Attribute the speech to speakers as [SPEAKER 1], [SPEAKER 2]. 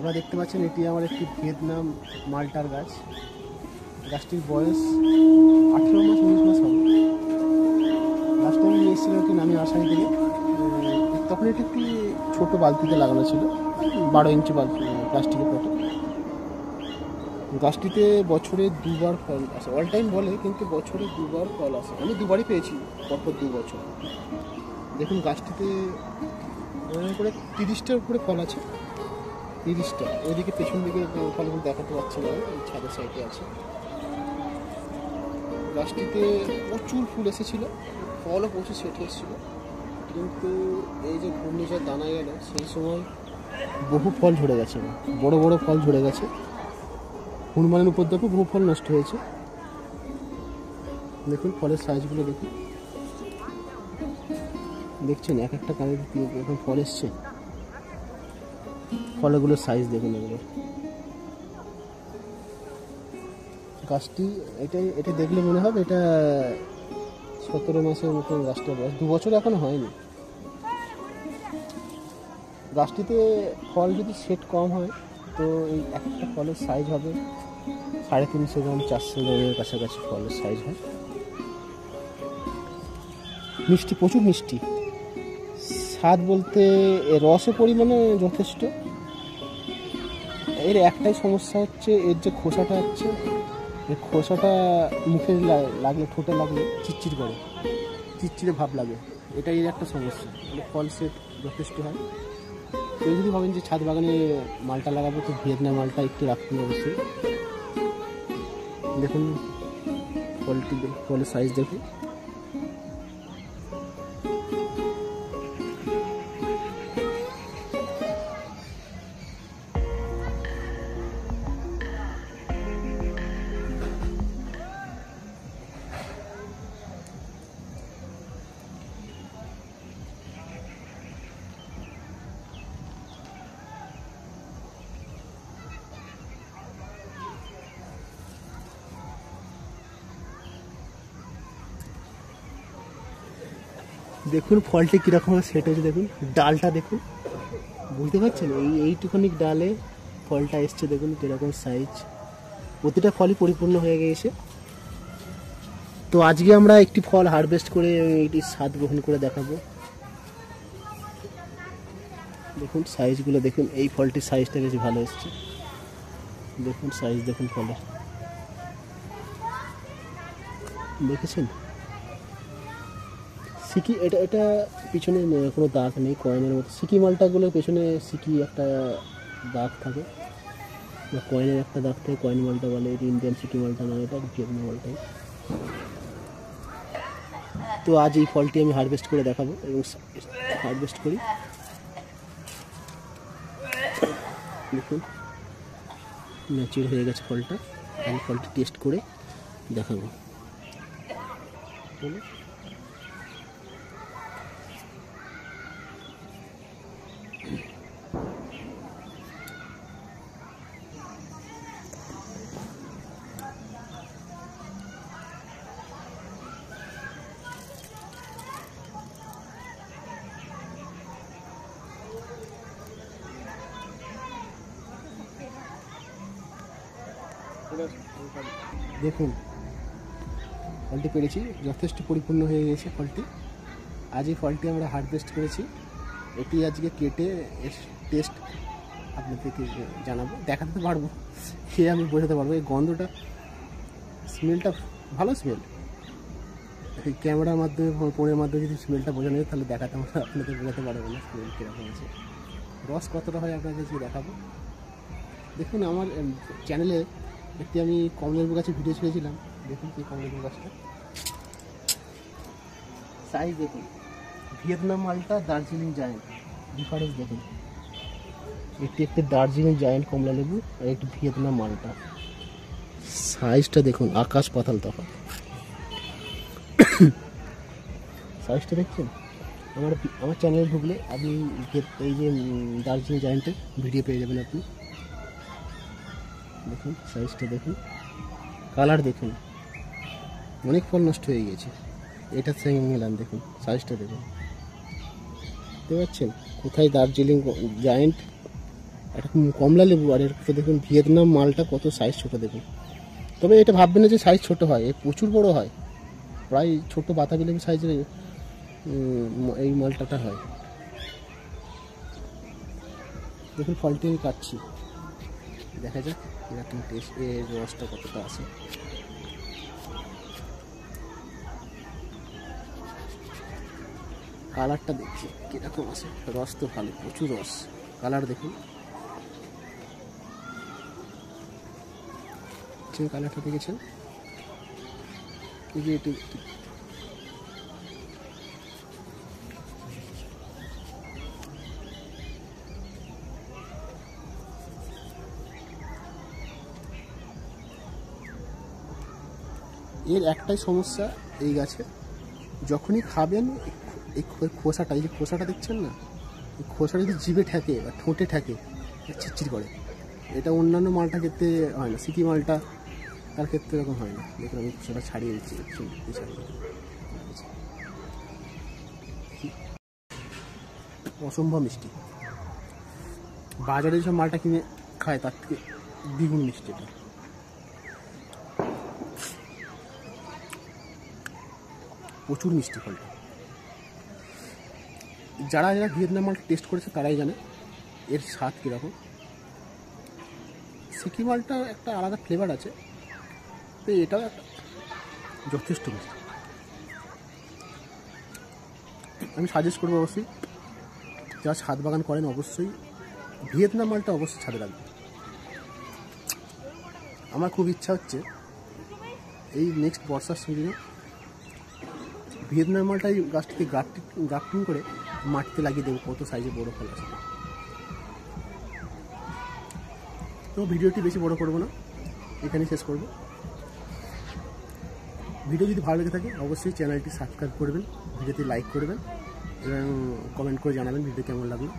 [SPEAKER 1] আপনারা দেখতে পাচ্ছেন এটি আমার একটি ভিয়েতনাম মালটার গাছ। গাছটির বয়স 18 মাস 19 মাস হবে। গাছটা আমি নিয়ে এসেছিলাম একটি নামি নার্সারি থেকে। তখন এটি একটি ছোটো বালতিতে লাগানো ছিল, 12 ইঞ্চি বালতি প্লাস্টিকের পটে। গাছটিতে বছরে 2বার ফল আসে, অল টাইম বলে কিন্তু বছরে 2বার ফল আসে। আমি 2বারই পেয়েছি পরপর 2 বছর। দেখুন গাছটিতে করে 30টার উপরে ফল আছে, 30টা। ওইদিকে পেছন দিকে ফলগুলো দেখাতে পারছি না, ছাদের সাইডে আছে। গাছটিতে প্রচুর ফুল এসেছিলো, ফলও প্রচুর সেট এসেছিলো, কিন্তু এই যে ঘূর্ণিঝড় দানা গেল সেই সময় বহু ফল ঝরে গেছে, বড় বড় ফল ঝরে গেছে। হনুমানের উপদ্রবে বহু ফল নষ্ট হয়েছে। দেখুন ফলের সাইজগুলো দেখুন, দেখছেন এক একটা কাজে এখন ফল এসছে। ফলগুলোর সাইজ দেখুন এগুলো। গাছটি এটা দেখলে মনে হবে এটা 17 মাসের মতো গাছটা বয়স, 2 বছর এখনো হয়নি। গাছটিতে ফল যদি সেট কম হয় তো এই একটা ফলের সাইজ হবে 350 গ্রাম 400 গ্রামের কাছাকাছি ফলের সাইজ হয়। মিষ্টি, প্রচুর মিষ্টি। স্বাদ বলতে রসের পরিমাণে যথেষ্ট। এর একটাই সমস্যা হচ্ছে এর যে খোসাটা হচ্ছে, এই খোসাটা মুখে লাগলে, ঠোঁটে লাগলে চিটচিট করে, চিটচিটে ভাব লাগে। এটাই এর একটা সমস্যা। ফল সেট যথেষ্ট হয়। কেউ যদি ভাবেন যে ছাদ বাগানে মালটা লাগাবো তো ভিয়েতনাম মালটা একটু রাখতে অবশ্যই। দেখুন ফলটি, ফলের সাইজ দেখুন। দেখুন ফলটি কীরকম সেট হয়েছে, দেখুন ডালটা দেখুন, বুঝতে পারছেন এইটুখানি ডালে ফলটা এসছে, দেখুন কীরকম সাইজ। প্রতিটা ফলই পরিপূর্ণ হয়ে গিয়েছে। তো আজকে আমরা একটি ফল হারভেস্ট করে এটির স্বাদ গ্রহণ করে দেখাবো। দেখুন সাইজগুলো দেখুন, এই ফলটির সাইজটা বেশি ভালো এসছে। দেখুন সাইজ দেখুন ফলের, দেখেছেন সিকি। এটা পিছনে কোনো দাগ নেই, কয়েনের মতো। সিকি মালটাগুলোর পেছনে সিকি একটা দাগ থাকে, বা কয়েনের একটা দাগ থাকে, কয়েন মালটা বলে। এটা ইন্ডিয়ান সিকি মালটা নয়, এটা ভিয়েতনাম মালটাই। তো আজ এই ফলটি আমি হারভেস্ট করে দেখাবো এবং হারভেস্ট করি। দেখুন ম্যাচিউর হয়ে গেছে ফলটা। আমি ফলটি টেস্ট করে দেখাবো। দেখুন ফলটি পেরেছি, যথেষ্ট পরিপূর্ণ হয়ে গেছে ফলটি। আজ এই ফলটি আমরা হারভেস্ট করেছি। এটি আজকে কেটে এর টেস্ট আপনাদেরকে জানাবো, দেখাতে পারবো, খেয়ে আমি বোঝাতে পারবো। এই গন্ধটা, স্মেলটা ভালো স্মেল। এই ক্যামেরার মাধ্যমে, ফোনের মাধ্যমে যদি স্মেলটা বোঝানো যায় তাহলে দেখাতে আমরা আপনাদের বোঝাতে পারবো না স্মেল কীরকম আছে। রস কতটা হয় আপনাদেরকে দেখাবো। দেখুন আমার চ্যানেলে একটি আমি কমলালেবু গাছে ভিডিও ছেড়েছিলাম। দেখুন সেই কমলালেবু গাছটা সাইজ দেখুন। ভিয়েতনাম মালটা, দার্জিলিং জায়েন্ট, ডিফারেন্স দেখুন। একটি দার্জিলিং জায়েন্ট কমলালেবু আর একটি ভিয়েতনাম মালটা, সাইজটা দেখুন আকাশ পাতাল তফাৎ। সাইজটা দেখছেন। আমার চ্যানেলে ঢুকলে আপনি এই যে দার্জিলিং জায়েন্টের ভিডিও পেয়ে যাবেন আপনি। দেখুন সাইজটা দেখুন, কালার দেখুন, অনেক ফল নষ্ট হয়ে গেছে। এটার সঙ্গে মিলান, দেখুন সাইজটা দেখুন, বুঝতে পারছেন কোথায় দার্জিলিং জায়েন্ট একটা কমলা লেবু, আর এর দেখুন ভিয়েতনাম মালটা কত সাইজ ছোট দেখুন। তবে এটা ভাববেন না যে সাইজ ছোট হয়, এ প্রচুর বড় হয়, প্রায় ছোট বাতাবি লেবু সাইজের এই মালটাটা হয়। দেখুন ফলটি আমি কাটছি, দেখা যাক এরকম টেস্ট, এর রসটা কতটা আছে। কালারটা দেখছি কীরকম আছে, রস তো ভালো, প্রচুর রস, কালার দেখুন, কালারটা দেখেছেন এই যে একটু এর একটাই সমস্যা এই গাছে, যখনই খাবেন এই খোসাটা, এই যে খোসাটা দেখছেন না, এই খোসাটা যদি জিভে ঠেকে বা ঠোঁটে ঠেকে চিরচির করে, এটা অন্যান্য মালটার ক্ষেত্রে হয় না, সিকি মালটা তার ক্ষেত্রে এরকম হয় না। দেখুন আমি খোসাটা ছাড়িয়ে দিচ্ছি, অসম্ভব মিষ্টি, বাজারে যেসব মালটা কিনে খায় তার থেকে দ্বিগুণ মিষ্টি এটা। প্রচুর মিষ্টি ফলটা, যারা যারা ভিয়েতনাম মালটা টেস্ট করেছে তারাই জানে এর স্বাদ কীরকম। সিকি মালটা একটা আলাদা ফ্লেভার আছে, তো এটাও একটা যথেষ্ট মিষ্টি। আমি সাজেস্ট করবো অবশ্যই যারা ছাদ বাগান করেন অবশ্যই ভিয়েতনাম মালটা অবশ্যই ছাদে রাখবেন। আমার খুব ইচ্ছা হচ্ছে এই নেক্সট বর্ষার সিজনে ভিয়েতনাম মালটা এই গাছটিকে গ্রাফটিং করে মাটিতে লাগিয়ে দেবো, কত সাইজে বড় ফল আছে। তো ভিডিওটি বেশি বড় করবো না, এখানেই শেষ করব। ভিডিও যদি ভালো লেগে থাকে অবশ্যই চ্যানেলটি সাবস্ক্রাইব করবেন, ভিডিওতে লাইক করবেন এবং কমেন্ট করে জানাবেন ভিডিও কেমন লাগলো।